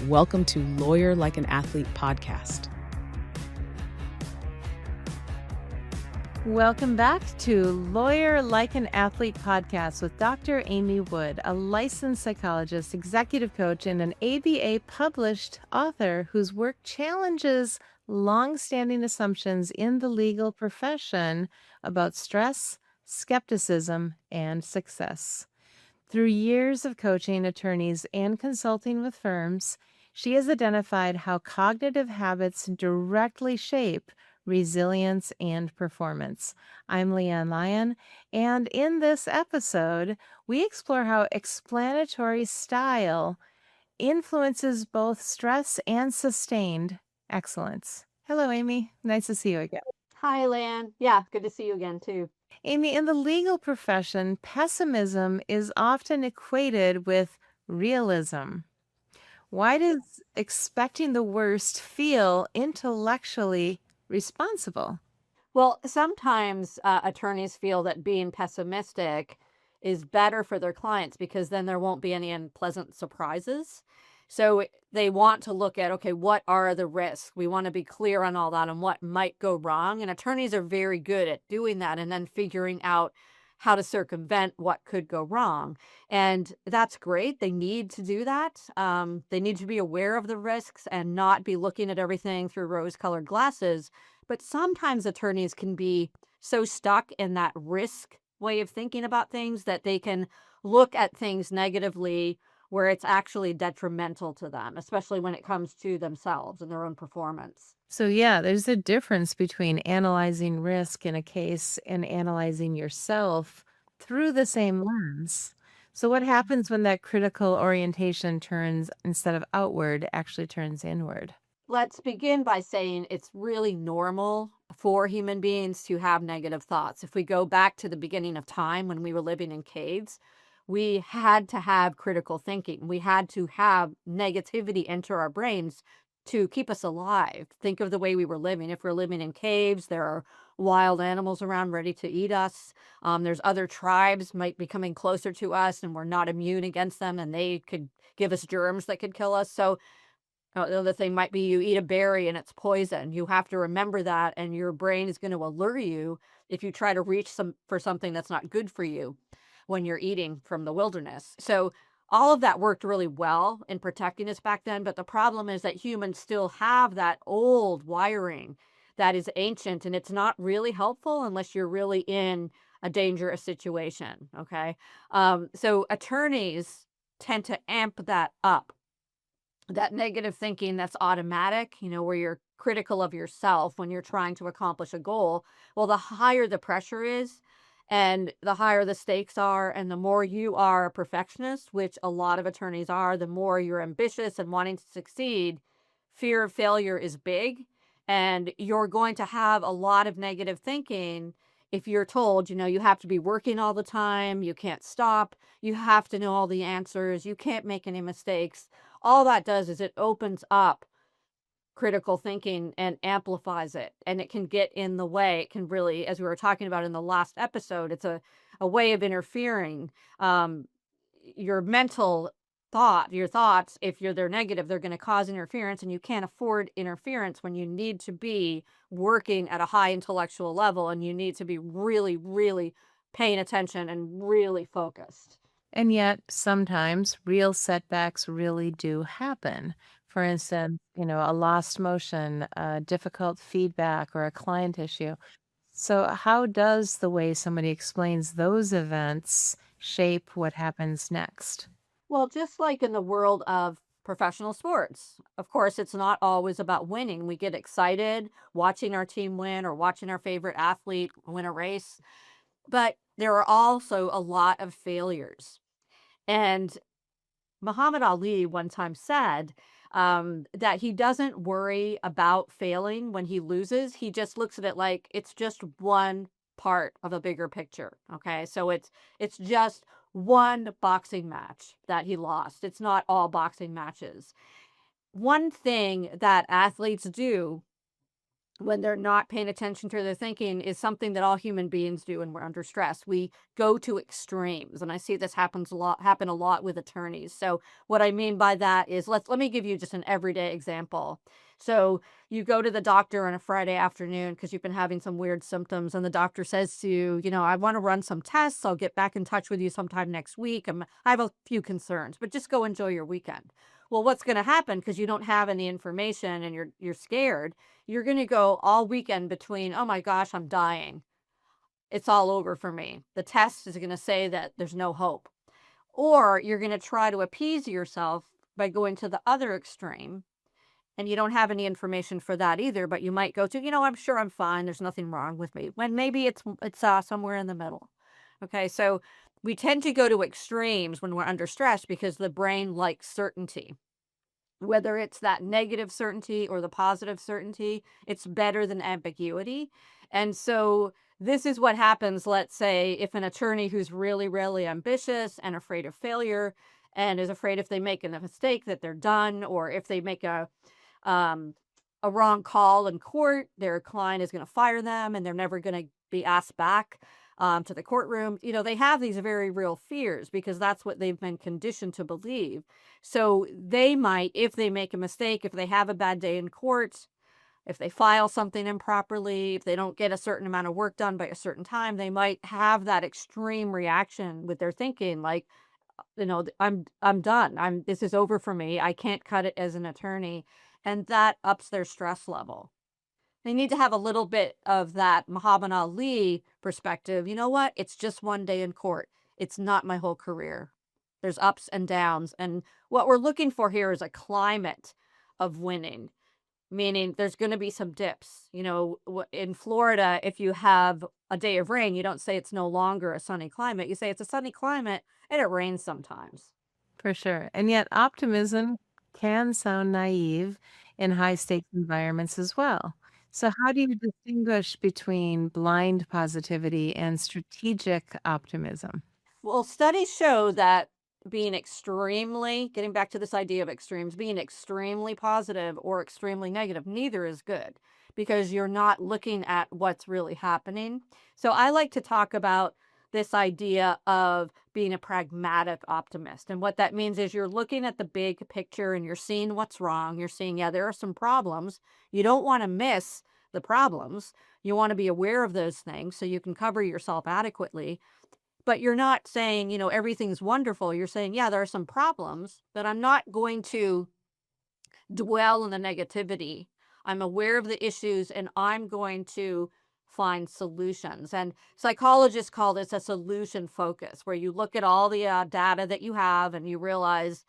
Welcome to Lawyer Like an Athlete podcast. Welcome back to Lawyer Like an Athlete podcast with Dr. Amy Wood, a licensed psychologist, executive coach, and an ABA published author whose work challenges long-standing assumptions in the legal profession about stress, skepticism, and success. Through years of coaching attorneys and consulting with firms, she has identified how cognitive habits directly shape resilience and performance. I'm Leanne Lyon, and in this episode, we explore how explanatory style influences both stress and sustained excellence. Hello, Amy. Nice to see you again. Hi, Lan. Yeah, good to see you again, too. Amy, in the legal profession, pessimism is often equated with realism. Why does expecting the worst feel intellectually responsible? Well, sometimes attorneys feel that being pessimistic is better for their clients because then there won't be any unpleasant surprises. So they want to look at, okay, what are the risks? We want to be clear on all that and what might go wrong. And attorneys are very good at doing that and then figuring out how to circumvent what could go wrong. And that's great. They need to do that. They need to be aware of the risks and not be looking at everything through rose-colored glasses. But sometimes attorneys can be so stuck in that risk way of thinking about things that they can look at things negatively where it's actually detrimental to them, especially when it comes to themselves and their own performance. So, yeah, there's a difference between analyzing risk in a case and analyzing yourself through the same lens. So, what happens when that critical orientation turns, instead of outward, actually turns inward? Let's begin by saying it's really normal for human beings to have negative thoughts. If we go back to the beginning of time when we were living in caves, we had to have critical thinking. We had to have negativity enter our brains to keep us alive. Think of the way we were living. If we're living in caves, there are wild animals around ready to eat us. There's other tribes might be coming closer to us and we're not immune against them and they could give us germs that could kill us. So the other thing might be you eat a berry and it's poison. You have to remember that, and your brain is going to allure you if you try to reach for something that's not good for you when you're eating from the wilderness. So all of that worked really well in protecting us back then. But the problem is that humans still have that old wiring that is ancient, and it's not really helpful unless you're really in a dangerous situation. Okay. So attorneys tend to amp that up. That negative thinking that's automatic, where you're critical of yourself when you're trying to accomplish a goal. Well, the higher the pressure is and the higher the stakes are, and the more you are a perfectionist, which a lot of attorneys are, the more you're ambitious and wanting to succeed, fear of failure is big. And you're going to have a lot of negative thinking if you're told, you have to be working all the time, you can't stop, you have to know all the answers, you can't make any mistakes. All that does is it opens up critical thinking and amplifies it, and it can get in the way. It can really, as we were talking about in the last episode, it's a way of interfering. Your mental your thoughts, if they're negative, they're going to cause interference, and you can't afford interference when you need to be working at a high intellectual level, and you need to be really, really paying attention and really focused. And yet, sometimes real setbacks really do happen. For instance, a lost motion, difficult feedback, or a client issue. So, how does the way somebody explains those events shape what happens next? Well, just like in the world of professional sports, of course, it's not always about winning. We get excited watching our team win or watching our favorite athlete win a race, but there are also a lot of failures. And Muhammad Ali one time said that he doesn't worry about failing when he loses. He just looks at it like it's just one part of a bigger picture. Okay, so it's just one boxing match that he lost. It's not all boxing matches. One thing that athletes do when they're not paying attention to their thinking is something that all human beings do when we're under stress. We go to extremes, and I see this happen a lot with attorneys. So what I mean by that is let me give you just an everyday example. So you go to the doctor on a Friday afternoon because you've been having some weird symptoms, and the doctor says to you, I want to run some tests. I'll get back in touch with you sometime next week. I have a few concerns, but just go enjoy your weekend. Well, what's going to happen because you don't have any information and you're scared, you're going to go all weekend between, oh my gosh, I'm dying. It's all over for me. The test is going to say that there's no hope. Or you're going to try to appease yourself by going to the other extreme. And you don't have any information for that either, but you might go to, I'm sure I'm fine. There's nothing wrong with me. When maybe it's somewhere in the middle. Okay, so we tend to go to extremes when we're under stress because the brain likes certainty. Whether it's that negative certainty or the positive certainty, it's better than ambiguity. And so this is what happens, let's say, if an attorney who's really, really ambitious and afraid of failure and is afraid if they make a mistake that they're done, or if they make um, a wrong call in court, their client is going to fire them and they're never going to be asked back to the courtroom. They have these very real fears because that's what they've been conditioned to believe. So they might, if they make a mistake, if they have a bad day in court, if they file something improperly, if they don't get a certain amount of work done by a certain time, they might have that extreme reaction with their thinking, like, I'm done. This is over for me. I can't cut it as an attorney. And that ups their stress level. They need to have a little bit of that Muhammad Ali perspective. You know what? It's just one day in court. It's not my whole career. There's ups and downs. And what we're looking for here is a climate of winning, meaning there's going to be some dips. In Florida, if you have a day of rain, you don't say it's no longer a sunny climate. You say it's a sunny climate and it rains sometimes. For sure. And yet, optimism can sound naive in high stakes environments as well. So, how do you distinguish between blind positivity and strategic optimism? Well, studies show that getting back to this idea of extremes, being extremely positive or extremely negative, neither is good because you're not looking at what's really happening. So I like to talk about this idea of being a pragmatic optimist. And what that means is you're looking at the big picture and you're seeing what's wrong. You're seeing, yeah, there are some problems. You don't want to miss the problems. You want to be aware of those things so you can cover yourself adequately. But you're not saying, everything's wonderful. You're saying, yeah, there are some problems, but I'm not going to dwell in the negativity. I'm aware of the issues and I'm going to find solutions. And psychologists call this a solution focus, where you look at all the data that you have and you realize,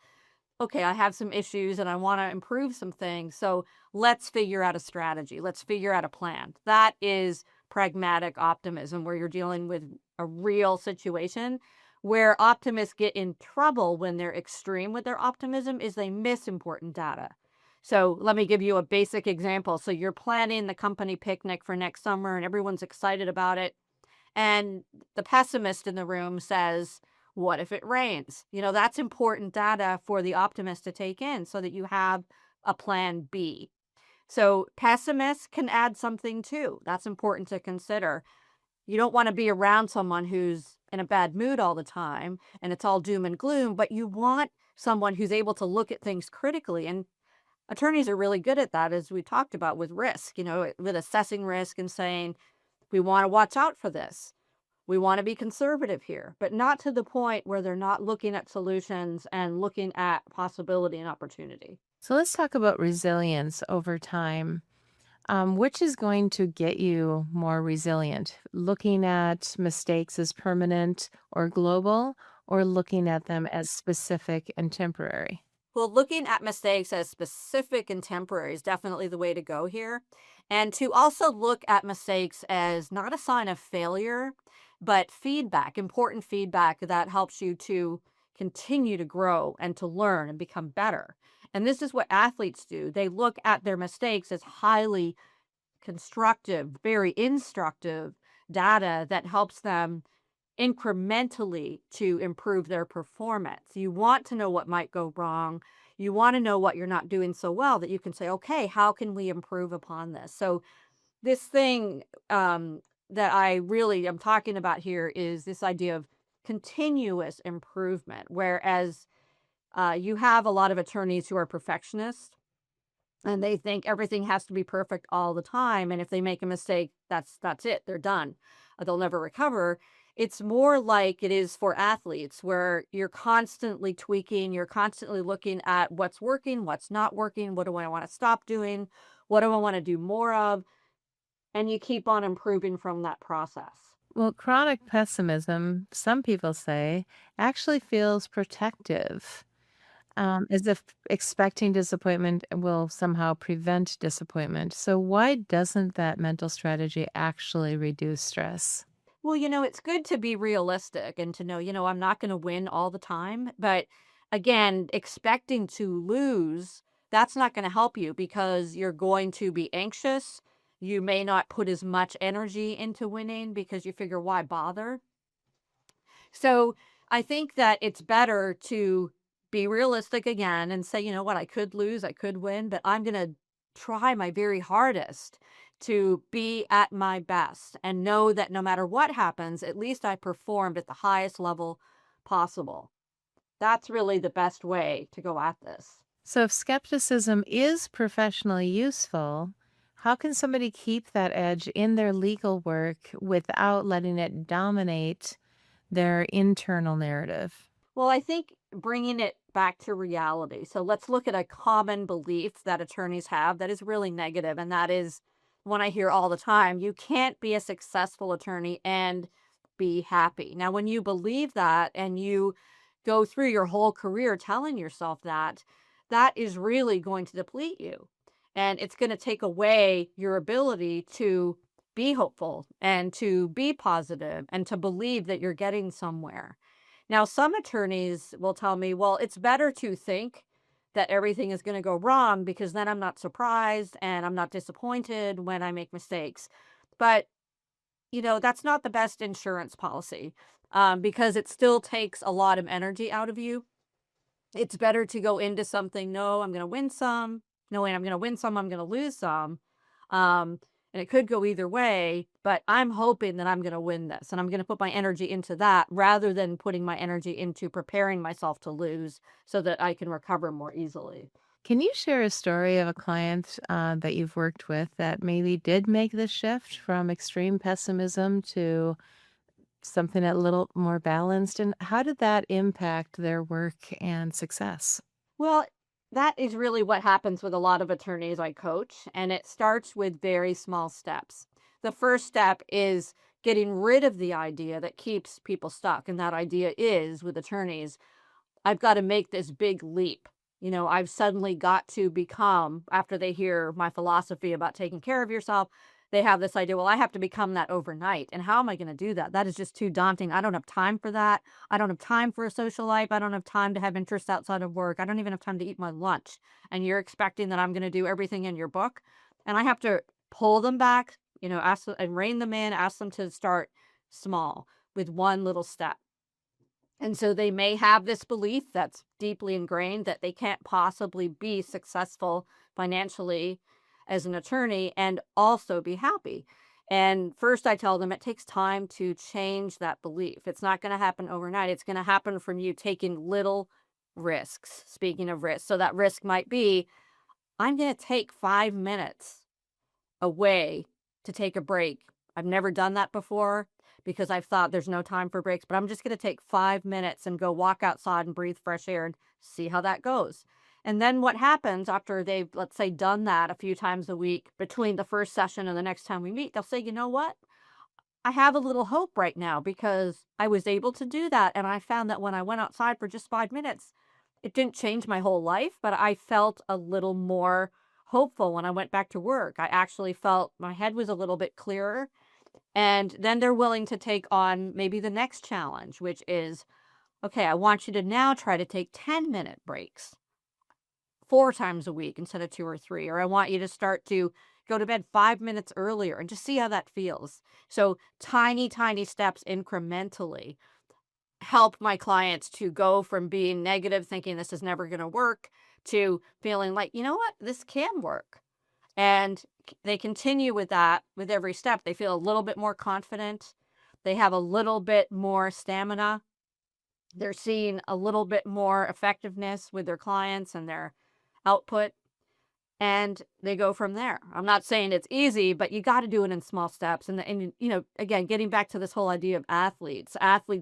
okay, I have some issues and I want to improve some things. So let's figure out a strategy. Let's figure out a plan. That is pragmatic optimism, where you're dealing with a real situation. Where optimists get in trouble when they're extreme with their optimism is they miss important data. So let me give you a basic example. So you're planning the company picnic for next summer and everyone's excited about it. And the pessimist in the room says, what if it rains? That's important data for the optimist to take in so that you have a plan B. So pessimists can add something too. That's important to consider. You don't want to be around someone who's in a bad mood all the time and it's all doom and gloom, but you want someone who's able to look at things critically. And attorneys are really good at that, as we talked about with risk, with assessing risk and saying, we want to watch out for this. We want to be conservative here, but not to the point where they're not looking at solutions and looking at possibility and opportunity. So, let's talk about resilience over time. Which is going to get you more resilient? Looking at mistakes as permanent or global, or looking at them as specific and temporary? Well, looking at mistakes as specific and temporary is definitely the way to go here. And to also look at mistakes as not a sign of failure, but feedback, important feedback that helps you to continue to grow and to learn and become better. And this is what athletes do. They look at their mistakes as highly constructive, very instructive data that helps them incrementally to improve their performance. You want to know what might go wrong. You want to know what you're not doing so well that you can say, okay, how can we improve upon this? So this thing that I really am talking about here is this idea of continuous improvement. Whereas you have a lot of attorneys who are perfectionists and they think everything has to be perfect all the time. And if they make a mistake, that's it. They're done. They'll never recover. It's more like it is for athletes where you're constantly tweaking, you're constantly looking at what's working, what's not working, what do I want to stop doing, what do I want to do more of, and you keep on improving from that process. Well, chronic pessimism, some people say, actually feels protective, as if expecting disappointment will somehow prevent disappointment. So, why doesn't that mental strategy actually reduce stress? Well, it's good to be realistic and to know, I'm not going to win all the time. But again, expecting to lose, that's not going to help you because you're going to be anxious. You may not put as much energy into winning because you figure, why bother? So I think that it's better to be realistic again and say, you know what, I could lose, I could win, but I'm going to try my very hardest to be at my best and know that no matter what happens, at least I performed at the highest level possible. That's really the best way to go at this. So, if skepticism is professionally useful, how can somebody keep that edge in their legal work without letting it dominate their internal narrative? Well, I think bringing it back to reality. So let's look at a common belief that attorneys have that is really negative, and that is one I hear all the time: you can't be a successful attorney and be happy. Now, when you believe that and you go through your whole career telling yourself that, that is really going to deplete you. And it's going to take away your ability to be hopeful and to be positive and to believe that you're getting somewhere. Now, some attorneys will tell me, well, it's better to think that everything is going to go wrong because then I'm not surprised and I'm not disappointed when I make mistakes. But, that's not the best insurance policy because it still takes a lot of energy out of you. It's better to go into something, no, I'm going to win some. No, wait, I'm going to win some, I'm going to lose some. Um, and it could go either way, but I'm hoping that I'm going to win this and I'm going to put my energy into that rather than putting my energy into preparing myself to lose so that I can recover more easily. Can you share a story of a client that you've worked with that maybe did make the shift from extreme pessimism to something a little more balanced? And how did that impact their work and success? Well, that is really what happens with a lot of attorneys I coach, and it starts with very small steps. The first step is getting rid of the idea that keeps people stuck, and that idea is with attorneys, I've got to make this big leap. I've suddenly got to become, after they hear my philosophy about taking care of yourself, they have this idea, well, I have to become that overnight. And how am I going to do that? That is just too daunting. I don't have time for that. I don't have time for a social life. I don't have time to have interests outside of work. I don't even have time to eat my lunch. And you're expecting that I'm going to do everything in your book. And I have to pull them back, ask them and rein them in, ask them to start small with one little step. And so they may have this belief that's deeply ingrained that they can't possibly be successful financially as an attorney and also be happy. And first, I tell them it takes time to change that belief. It's not going to happen overnight. It's going to happen from you taking little risks. Speaking of risks, so that risk might be, I'm going to take 5 minutes away to take a break. I've never done that before because I've thought there's no time for breaks, but I'm just going to take 5 minutes and go walk outside and breathe fresh air and see how that goes. And then what happens after they've, let's say, done that a few times a week between the first session and the next time we meet, they'll say, you know what? I have a little hope right now because I was able to do that. And I found that when I went outside for just 5 minutes, it didn't change my whole life, but I felt a little more hopeful when I went back to work. I actually felt my head was a little bit clearer. And then they're willing to take on maybe the next challenge, which is, okay, I want you to now try to take 10-minute breaks 4 times a week instead of 2 or 3. Or I want you to start to go to bed 5 minutes earlier and just see how that feels. So tiny, tiny steps incrementally help my clients to go from being negative, thinking this is never going to work, to feeling like, you know what, this can work. And they continue with that with every step. They feel a little bit more confident. They have a little bit more stamina. They're seeing a little bit more effectiveness with their clients and their output, and they go from there. I'm not saying it's easy, but you got to do it in small steps. And again, getting back to this whole idea of athletes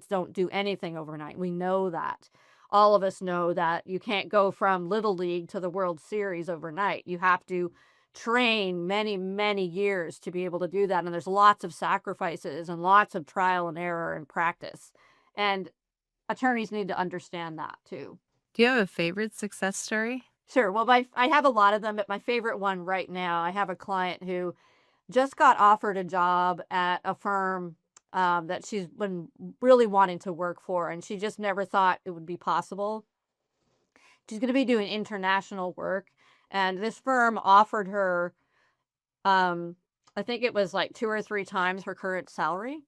don't do anything overnight. We know that. All of us know that you can't go from Little League to the World Series overnight. You have to train many, many years to be able to do that. And there's lots of sacrifices and lots of trial and error and practice. And attorneys need to understand that too. Do you have a favorite success story? Sure. Well, I have a lot of them, but my favorite one right now, I have a client who just got offered a job at a firm that she's been really wanting to work for, and she just never thought it would be possible. She's going to be doing international work, and this firm offered her, I think it was like 2 or 3 times her current salary.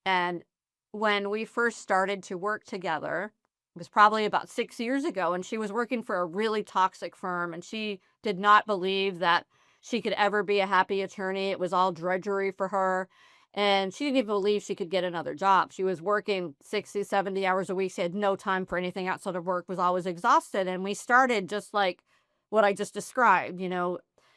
And when we first started to work together, it was probably about 6 years ago, and she was working for a really toxic firm, and she did not believe that she could ever be a happy attorney. It was all drudgery for her, and she didn't even believe she could get another job. She was working 60, 70 hours a week. She had no time for anything outside of work, was always exhausted, and we started just like what I just described.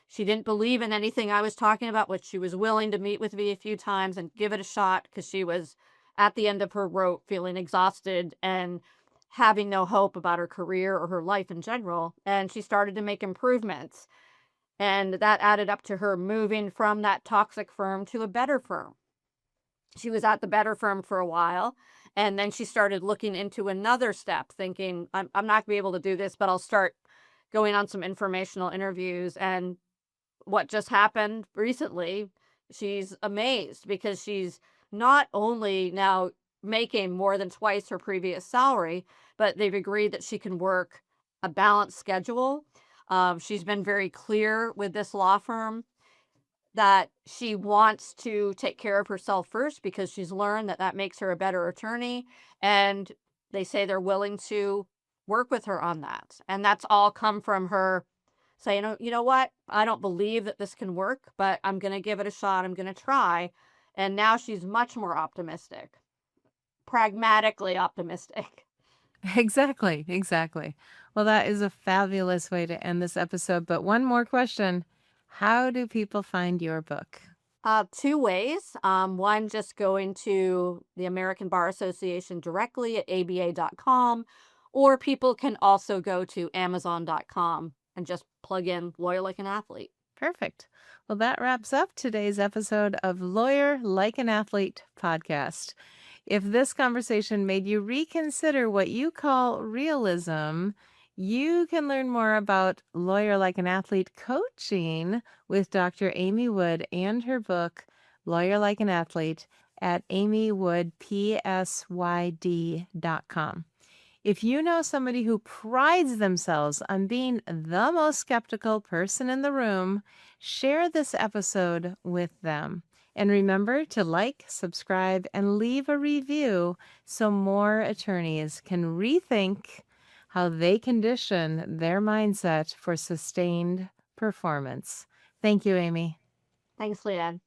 She didn't believe in anything I was talking about, but she was willing to meet with me a few times and give it a shot because she was at the end of her rope, feeling exhausted and having no hope about her career or her life in general. And she started to make improvements. And that added up to her moving from that toxic firm to a better firm. She was at the better firm for a while. And then she started looking into another step, thinking, I'm not going to be able to do this, but I'll start going on some informational interviews. And what just happened recently, she's amazed because she's not only now making more than twice her previous salary, but they've agreed that she can work a balanced schedule. She's been very clear with this law firm that she wants to take care of herself first because she's learned that that makes her a better attorney. And they say they're willing to work with her on that. And that's all come from her saying, you know what? I don't believe that this can work, but I'm going to give it a shot. I'm going to try. And now she's much more optimistic, pragmatically optimistic. Exactly. Well, that is a fabulous way to end this episode. But one more question. How do people find your book? 2 ways. One, just going to the American Bar Association directly at aba.com, or people can also go to amazon.com and just plug in Lawyer Like an Athlete. Perfect. Well, that wraps up today's episode of Lawyer Like an Athlete podcast. If this conversation made you reconsider what you call realism, you can learn more about Lawyer Like an Athlete coaching with Dr. Amy Wood and her book, Lawyer Like an Athlete, at amywoodpsyd.com. If you know somebody who prides themselves on being the most skeptical person in the room, share this episode with them. And remember to like, subscribe, and leave a review so more attorneys can rethink how they condition their mindset for sustained performance. Thank you, Amy. Thanks, Leanne.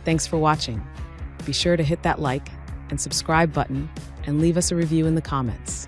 Thanks for watching. Be sure to hit that like and subscribe button and leave us a review in the comments.